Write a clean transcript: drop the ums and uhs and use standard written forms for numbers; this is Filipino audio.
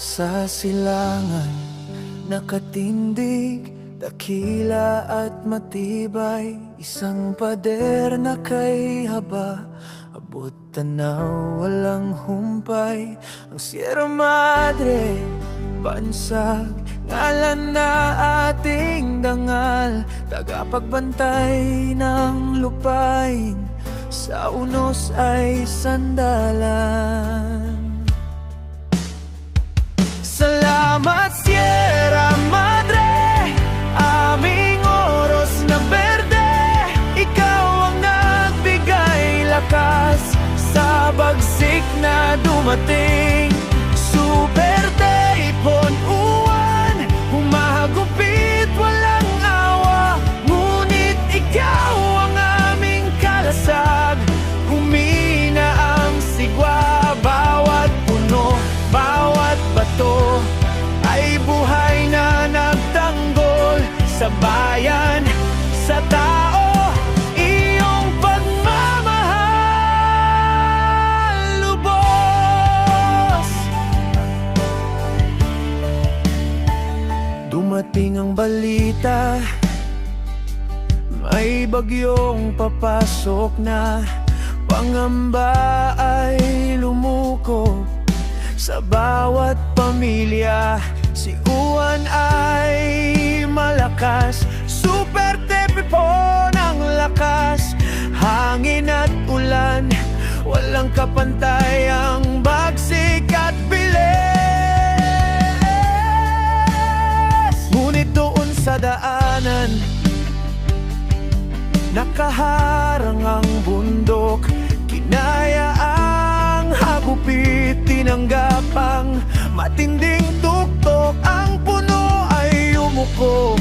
Sa silangan, nakatindig, dakila at matibay. Isang pader na kay haba, abot tanaw walang humpay. Ang Sierra Madre, bansag, ngalan na ating dangal. Tagapagbantay ng lupain, sa unos ay sandalan. Salamat Sierra Madre, aming oros na berde. Ikaw ang nagbigay lakas sa bagsik na dumating. Super Typhoon Uwan, humahagupit walang awa. Ngunit ikaw ang aming kalasag, humina ang sigwa. Bawat puno, bawat bato ay buhay na nagtanggol sa bayan, sa tao. Iyong pagmamahal lubos. Dumating ang balita, may bagyong papasok na. Pangamba ay lumukob sa bawat pamilya. Si Uwan ay malakas, super typhoon ang lakas. Hangin at ulan, walang kapantay ang bagsik at bilis. Ngunit doon sa daanan, nakaharang ang bundok. Kinaya ang hagupit, tinanggap ang matinding tuktok. Ang puno ay umuko,